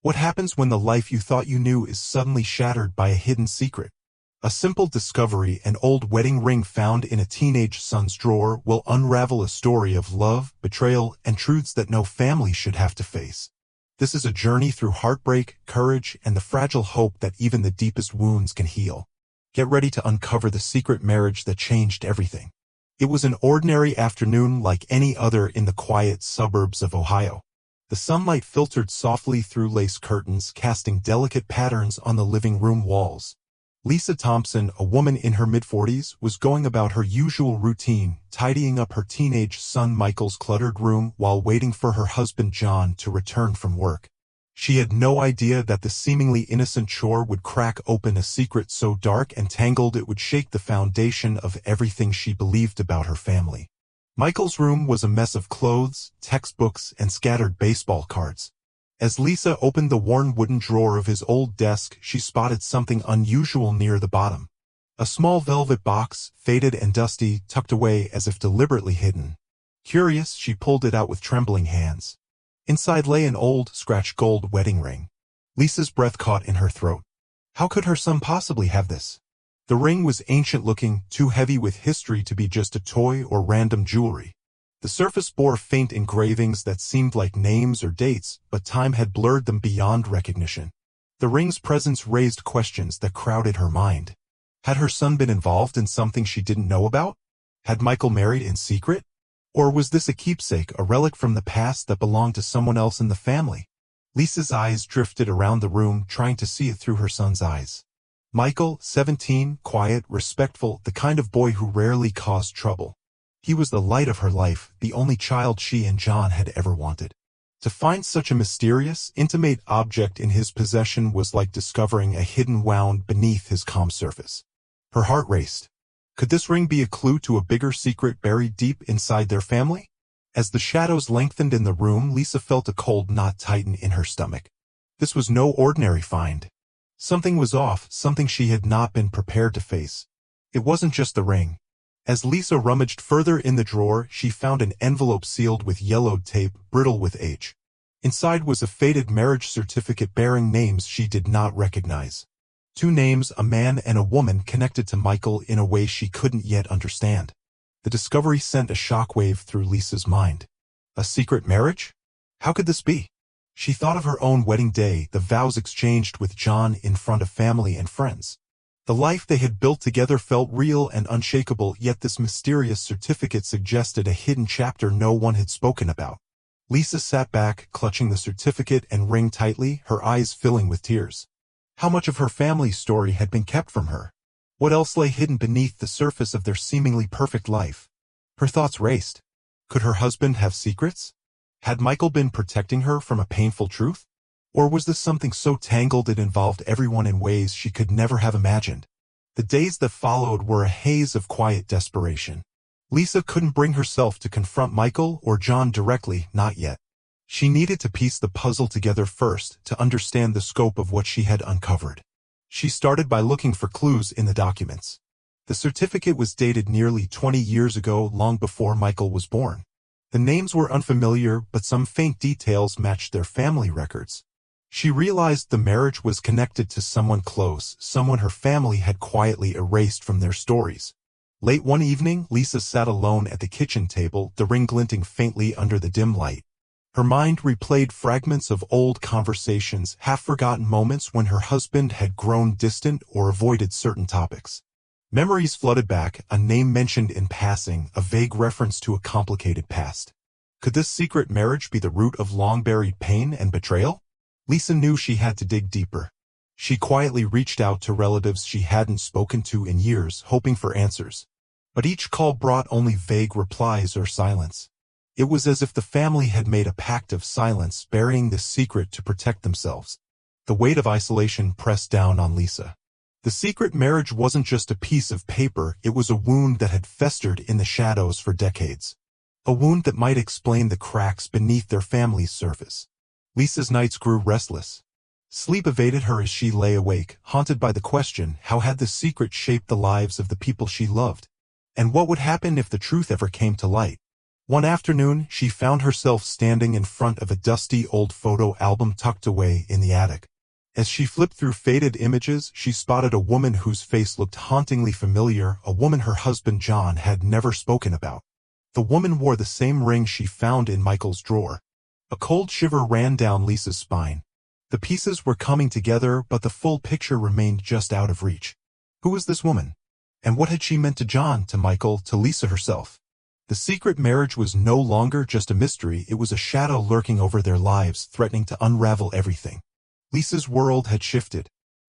What happens when the life you thought you knew is suddenly shattered by a hidden secret? A simple discovery, an old wedding ring found in a teenage son's drawer, will unravel a story of love, betrayal, and truths that no family should have to face. This is a journey through heartbreak, courage, and the fragile hope that even the deepest wounds can heal. Get ready to uncover the secret marriage that changed everything. It was an ordinary afternoon like any other in the quiet suburbs of Ohio. The sunlight filtered softly through lace curtains, casting delicate patterns on the living room walls. Lisa Thompson, a woman in her mid-40s, was going about her usual routine, tidying up her teenage son Michael's cluttered room while waiting for her husband John to return from work. She had no idea that the seemingly innocent chore would crack open a secret so dark and tangled it would shake the foundation of everything she believed about her family. Michael's room was a mess of clothes, textbooks, and scattered baseball cards. As Lisa opened the worn wooden drawer of his old desk, she spotted something unusual near the bottom. A small velvet box, faded and dusty, tucked away as if deliberately hidden. Curious, she pulled it out with trembling hands. Inside lay an old, scratched gold wedding ring. Lisa's breath caught in her throat. How could her son possibly have this? The ring was ancient-looking, too heavy with history to be just a toy or random jewelry. The surface bore faint engravings that seemed like names or dates, but time had blurred them beyond recognition. The ring's presence raised questions that crowded her mind. Had her son been involved in something she didn't know about? Had Michael married in secret? Or was this a keepsake, a relic from the past that belonged to someone else in the family? Lisa's eyes drifted around the room, trying to see it through her son's eyes. Michael, 17, quiet, respectful, the kind of boy who rarely caused trouble. He was the light of her life, the only child she and John had ever wanted. To find such a mysterious, intimate object in his possession was like discovering a hidden wound beneath his calm surface. Her heart raced. Could this ring be a clue to a bigger secret buried deep inside their family? As the shadows lengthened in the room, Lisa felt a cold knot tighten in her stomach. This was no ordinary find. Something was off, something she had not been prepared to face. It wasn't just the ring. As Lisa rummaged further in the drawer, she found an envelope sealed with yellowed tape, brittle with age. Inside was a faded marriage certificate bearing names she did not recognize. 2 names, a man and a woman, connected to Michael in a way she couldn't yet understand. The discovery sent a shockwave through Lisa's mind. A secret marriage? How could this be? She thought of her own wedding day, the vows exchanged with John in front of family and friends. The life they had built together felt real and unshakable, yet this mysterious certificate suggested a hidden chapter no one had spoken about. Lisa sat back, clutching the certificate and ring tightly, her eyes filling with tears. How much of her family's story had been kept from her? What else lay hidden beneath the surface of their seemingly perfect life? Her thoughts raced. Could her husband have secrets? Had Michael been protecting her from a painful truth? Or was this something so tangled it involved everyone in ways she could never have imagined? The days that followed were a haze of quiet desperation. Lisa couldn't bring herself to confront Michael or John directly, not yet. She needed to piece the puzzle together first to understand the scope of what she had uncovered. She started by looking for clues in the documents. The certificate was dated nearly 20 years ago, long before Michael was born. The names were unfamiliar, but some faint details matched their family records. She realized the marriage was connected to someone close, someone her family had quietly erased from their stories. Late one evening, Lisa sat alone at the kitchen table, the ring glinting faintly under the dim light. Her mind replayed fragments of old conversations, half-forgotten moments when her husband had grown distant or avoided certain topics. Memories flooded back, a name mentioned in passing, a vague reference to a complicated past. Could this secret marriage be the root of long-buried pain and betrayal? Lisa knew she had to dig deeper. She quietly reached out to relatives she hadn't spoken to in years, hoping for answers. But each call brought only vague replies or silence. It was as if the family had made a pact of silence, burying this secret to protect themselves. The weight of isolation pressed down on Lisa. The secret marriage wasn't just a piece of paper, it was a wound that had festered in the shadows for decades. A wound that might explain the cracks beneath their family's surface. Lisa's nights grew restless. Sleep evaded her as she lay awake, haunted by the question, how had this secret shaped the lives of the people she loved? And what would happen if the truth ever came to light? One afternoon, she found herself standing in front of a dusty old photo album tucked away in the attic. As she flipped through faded images, she spotted a woman whose face looked hauntingly familiar, a woman her husband John had never spoken about. The woman wore the same ring she found in Michael's drawer. A cold shiver ran down Lisa's spine. The pieces were coming together, but the full picture remained just out of reach. Who was this woman? And what had she meant to John, to Michael, to Lisa herself? The secret marriage was no longer just a mystery, it was a shadow lurking over their lives, threatening to unravel everything. Lisa's world had shifted.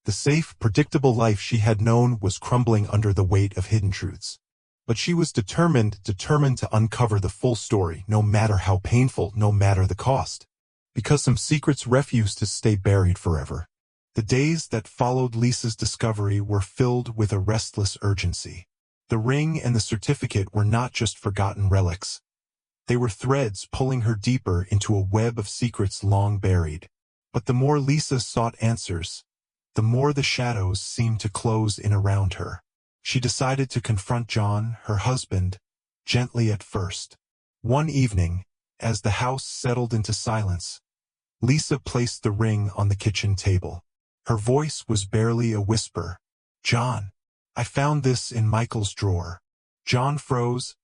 The safe, predictable life she had known was crumbling under the weight of hidden truths. But she was determined to uncover the full story, no matter how painful, no matter the cost. Because some secrets refused to stay buried forever. The days that followed Lisa's discovery were filled with a restless urgency. The ring and the certificate were not just forgotten relics. They were threads pulling her deeper into a web of secrets long buried. But the more Lisa sought answers, the more the shadows seemed to close in around her. She decided to confront John, her husband, gently at first. One evening, as the house settled into silence, Lisa placed the ring on the kitchen table. Her voice was barely a whisper. "John, I found this in Michael's drawer." John froze,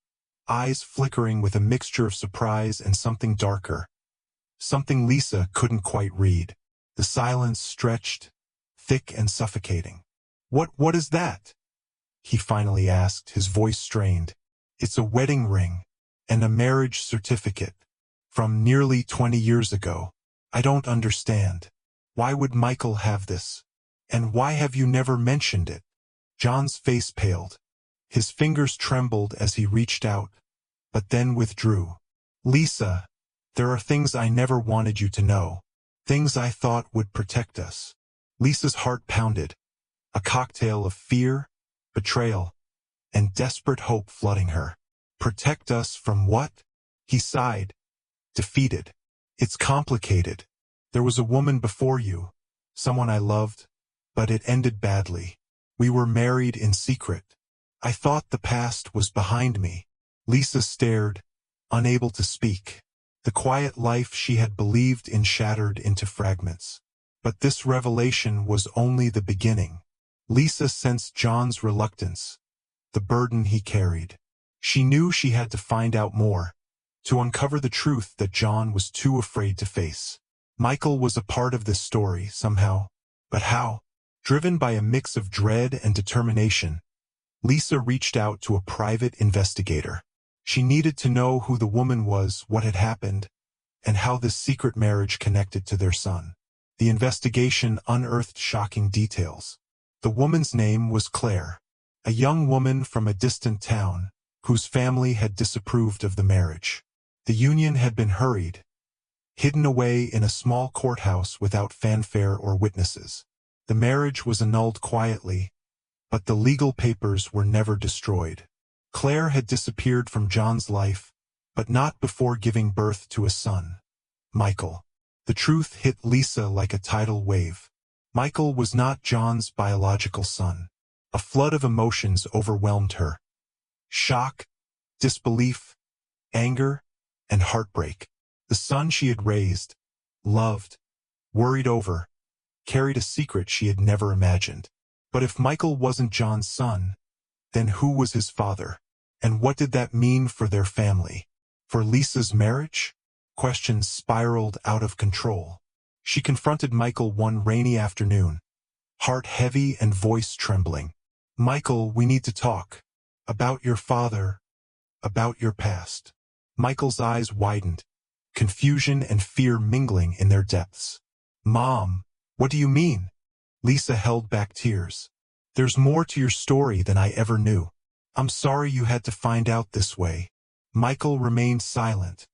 eyes flickering with a mixture of surprise and something darker. Something Lisa couldn't quite read. The silence stretched, thick and suffocating. What is that?" he finally asked, his voice strained. "It's a wedding ring and a marriage certificate from nearly 20 years ago. I don't understand. Why would Michael have this? And why have you never mentioned it?" John's face paled. His fingers trembled as he reached out, but then withdrew. "Lisa, there are things I never wanted you to know. Things I thought would protect us." Lisa's heart pounded, a cocktail of fear, betrayal, and desperate hope flooding her. "Protect us from what?" He sighed, defeated. "It's complicated. There was a woman before you, someone I loved, but it ended badly. We were married in secret. I thought the past was behind me." Lisa stared, unable to speak. The quiet life she had believed in shattered into fragments. But this revelation was only the beginning. Lisa sensed John's reluctance, the burden he carried. She knew she had to find out more, to uncover the truth that John was too afraid to face. Michael was a part of this story, somehow. But how? Driven by a mix of dread and determination, Lisa reached out to a private investigator. She needed to know who the woman was, what had happened, and how this secret marriage connected to their son. The investigation unearthed shocking details. The woman's name was Claire, a young woman from a distant town, whose family had disapproved of the marriage. The union had been hidden away in a small courthouse without fanfare or witnesses. The marriage was annulled quietly, but the legal papers were never destroyed. Claire had disappeared from John's life, but not before giving birth to a son, Michael. The truth hit Lisa like a tidal wave. Michael was not John's biological son. A flood of emotions overwhelmed her. Shock, disbelief, anger, and heartbreak. The son she had raised, loved, worried over, carried a secret she had never imagined. But if Michael wasn't John's son, then who was his father? And what did that mean for their family? For Lisa's marriage? Questions spiraled out of control. She confronted Michael one rainy afternoon, heart heavy and voice trembling. "Michael, we need to talk. About your father. About your past." Michael's eyes widened, confusion and fear mingling in their depths. "Mom, what do you mean?" Lisa held back tears. "There's more to your story than I ever knew. I'm sorry you had to find out this way." Michael remained silent,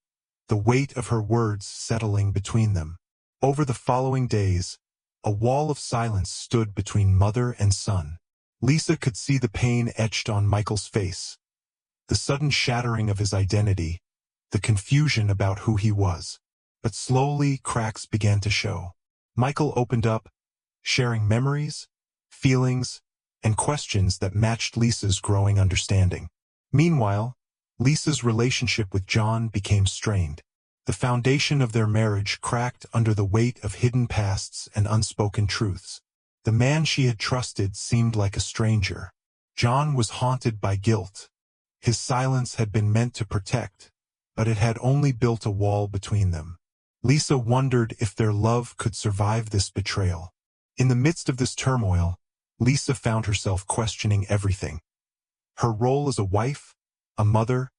the weight of her words settling between them. Over the following days, a wall of silence stood between mother and son. Lisa could see the pain etched on Michael's face, the sudden shattering of his identity, the confusion about who he was. But slowly, cracks began to show. Michael opened up, sharing memories, feelings, and questions that matched Lisa's growing understanding. Meanwhile, Lisa's relationship with John became strained. The foundation of their marriage cracked under the weight of hidden pasts and unspoken truths. The man she had trusted seemed like a stranger. John was haunted by guilt. His silence had been meant to protect, but it had only built a wall between them. Lisa wondered if their love could survive this betrayal. In the midst of this turmoil, Lisa found herself questioning everything. Her role as a wife, a mother,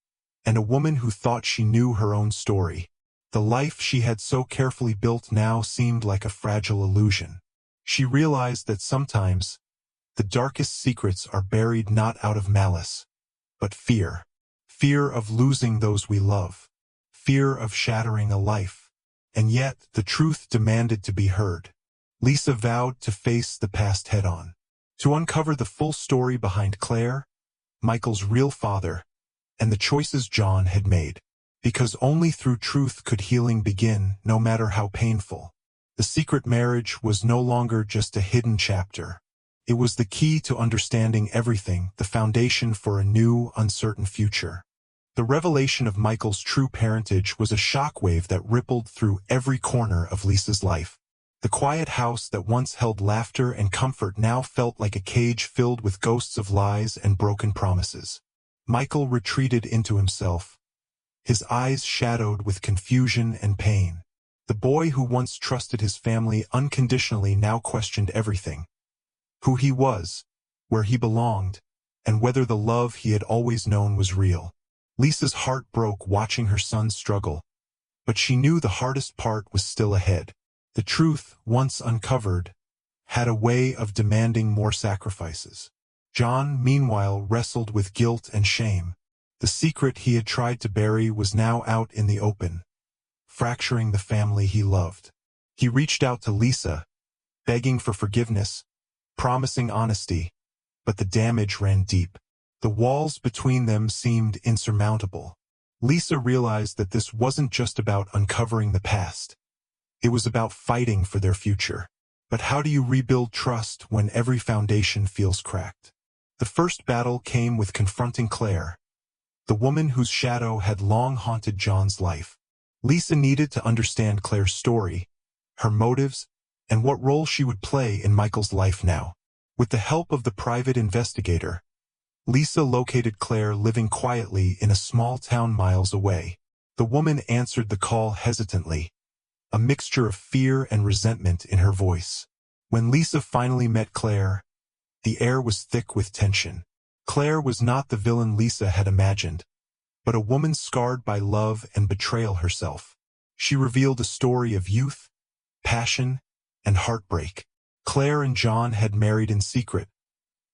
and a woman who thought she knew her own story. The life she had so carefully built now seemed like a fragile illusion. She realized that sometimes, the darkest secrets are buried not out of malice, but fear. Fear of losing those we love. Fear of shattering a life. And yet, the truth demanded to be heard. Lisa vowed to face the past head-on. To uncover the full story behind Claire, Michael's real father, and the choices John had made. Because only through truth could healing begin, no matter how painful. The secret marriage was no longer just a hidden chapter. It was the key to understanding everything, the foundation for a new, uncertain future. The revelation of Michael's true parentage was a shockwave that rippled through every corner of Lisa's life. The quiet house that once held laughter and comfort now felt like a cage filled with ghosts of lies and broken promises. Michael retreated into himself, his eyes shadowed with confusion and pain. The boy who once trusted his family unconditionally now questioned everything. Who he was, where he belonged, and whether the love he had always known was real. Lisa's heart broke watching her son struggle, but she knew the hardest part was still ahead. The truth, once uncovered, had a way of demanding more sacrifices. John, meanwhile, wrestled with guilt and shame. The secret he had tried to bury was now out in the open, fracturing the family he loved. He reached out to Lisa, begging for forgiveness, promising honesty, but the damage ran deep. The walls between them seemed insurmountable. Lisa realized that this wasn't just about uncovering the past. It was about fighting for their future. But how do you rebuild trust when every foundation feels cracked? The first battle came with confronting Claire, the woman whose shadow had long haunted John's life. Lisa needed to understand Claire's story, her motives, and what role she would play in Michael's life now. With the help of the private investigator, Lisa located Claire living quietly in a small town miles away. The woman answered the call hesitantly, a mixture of fear and resentment in her voice. When Lisa finally met Claire, the air was thick with tension. Claire was not the villain Lisa had imagined, but a woman scarred by love and betrayal herself. She revealed a story of youth, passion, and heartbreak. Claire and John had married in secret,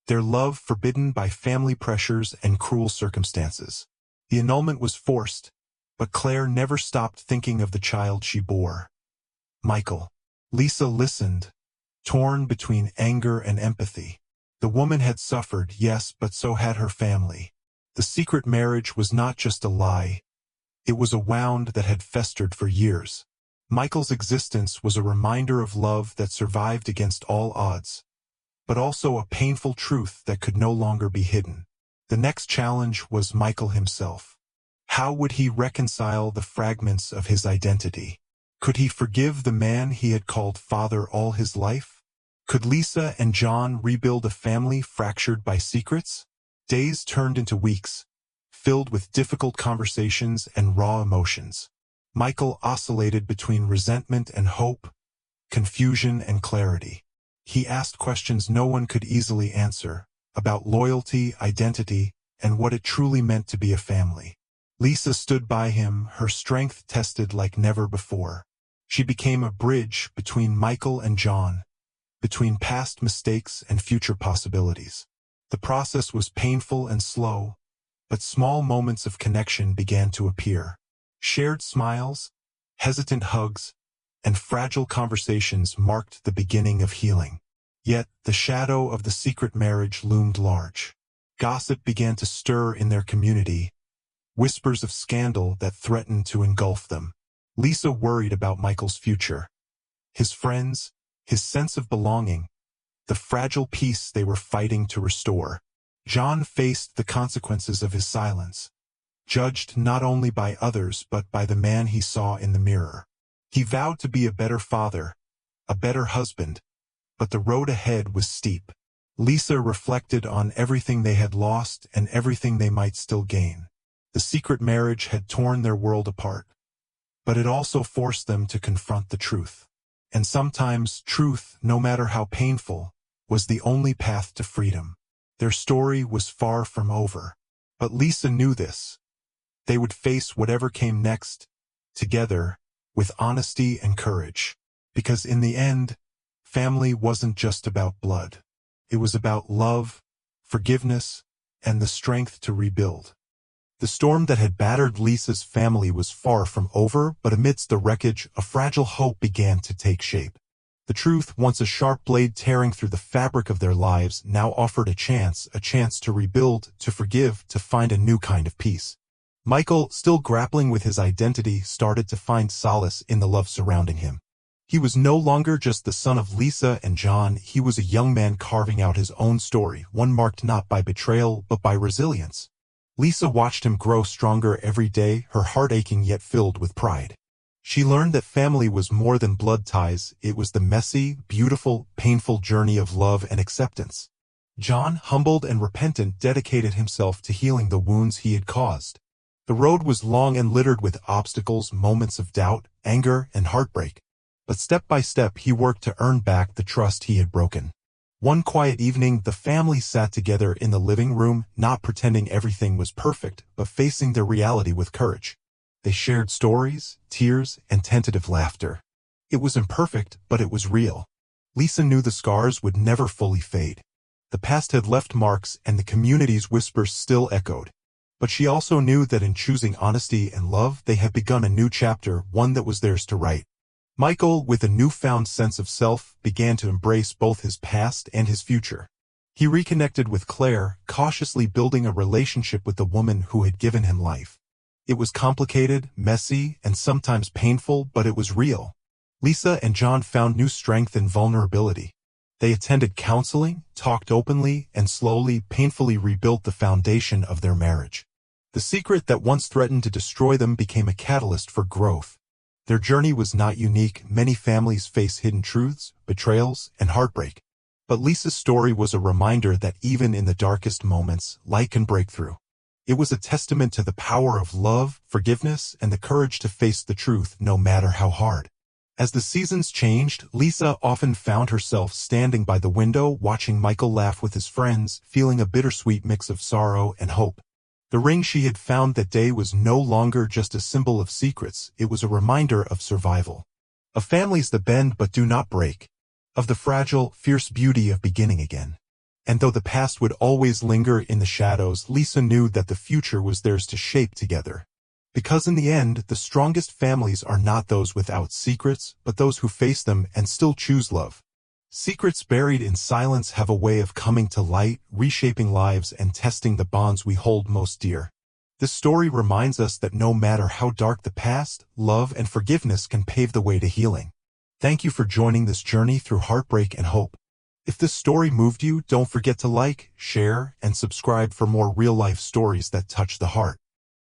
their love forbidden by family pressures and cruel circumstances. The annulment was forced, but Claire never stopped thinking of the child she bore. Michael. Lisa listened, torn between anger and empathy. The woman had suffered, yes, but so had her family. The secret marriage was not just a lie. It was a wound that had festered for years. Michael's existence was a reminder of love that survived against all odds, but also a painful truth that could no longer be hidden. The next challenge was Michael himself. How would he reconcile the fragments of his identity? Could he forgive the man he had called father all his life? Could Lisa and John rebuild a family fractured by secrets? Days turned into weeks, filled with difficult conversations and raw emotions. Michael oscillated between resentment and hope, confusion and clarity. He asked questions no one could easily answer, about loyalty, identity, and what it truly meant to be a family. Lisa stood by him, her strength tested like never before. She became a bridge between Michael and John, between past mistakes and future possibilities. The process was painful and slow, but small moments of connection began to appear. Shared smiles, hesitant hugs, and fragile conversations marked the beginning of healing. Yet, the shadow of the secret marriage loomed large. Gossip began to stir in their community, whispers of scandal that threatened to engulf them. Lisa worried about Michael's future, his friends, his sense of belonging, the fragile peace they were fighting to restore. John faced the consequences of his silence. judged not only by others but by the man he saw in the mirror. He vowed to be a better father, a better husband, but the road ahead was steep. Lisa reflected on everything they had lost and everything they might still gain. The secret marriage had torn their world apart, but it also forced them to confront the truth. And sometimes truth, no matter how painful, was the only path to freedom. Their story was far from over, but Lisa knew this. They would face whatever came next, together, with honesty and courage. Because in the end, family wasn't just about blood. It was about love, forgiveness, and the strength to rebuild. The storm that had battered Lisa's family was far from over, but amidst the wreckage, a fragile hope began to take shape. The truth, once a sharp blade tearing through the fabric of their lives, now offered a chance to rebuild, to forgive, to find a new kind of peace. Michael, still grappling with his identity, started to find solace in the love surrounding him. He was no longer just the son of Lisa and John, he was a young man carving out his own story, one marked not by betrayal but by resilience. Lisa watched him grow stronger every day, her heart aching yet filled with pride. She learned that family was more than blood ties, it was the messy, beautiful, painful journey of love and acceptance. John, humbled and repentant, dedicated himself to healing the wounds he had caused. The road was long and littered with obstacles, moments of doubt, anger, and heartbreak. But step by step he worked to earn back the trust he had broken. One quiet evening, the family sat together in the living room, not pretending everything was perfect, but facing their reality with courage. They shared stories, tears, and tentative laughter. It was imperfect, but it was real. Lisa knew the scars would never fully fade. The past had left marks, and the community's whispers still echoed. But she also knew that in choosing honesty and love, they had begun a new chapter, one that was theirs to write. Michael, with a newfound sense of self, began to embrace both his past and his future. He reconnected with Claire, cautiously building a relationship with the woman who had given him life. It was complicated, messy, and sometimes painful, but it was real. Lisa and John found new strength in vulnerability. They attended counseling, talked openly, and slowly, painfully rebuilt the foundation of their marriage. The secret that once threatened to destroy them became a catalyst for growth. Their journey was not unique. Many families face hidden truths, betrayals, and heartbreak. But Lisa's story was a reminder that even in the darkest moments, light can break through. It was a testament to the power of love, forgiveness, and the courage to face the truth no matter how hard. As the seasons changed, Lisa often found herself standing by the window watching Michael laugh with his friends, feeling a bittersweet mix of sorrow and hope. The ring she had found that day was no longer just a symbol of secrets, it was a reminder of survival. Of families that bend but do not break. Of the fragile, fierce beauty of beginning again. And though the past would always linger in the shadows, Lisa knew that the future was theirs to shape together. Because in the end, the strongest families are not those without secrets, but those who face them and still choose love. Secrets buried in silence have a way of coming to light, reshaping lives and testing the bonds we hold most dear. This story reminds us that no matter how dark the past, love and forgiveness can pave the way to healing. Thank you for joining this journey through heartbreak and hope. If this story moved you, don't forget to like, share, and subscribe for more real-life stories that touch the heart.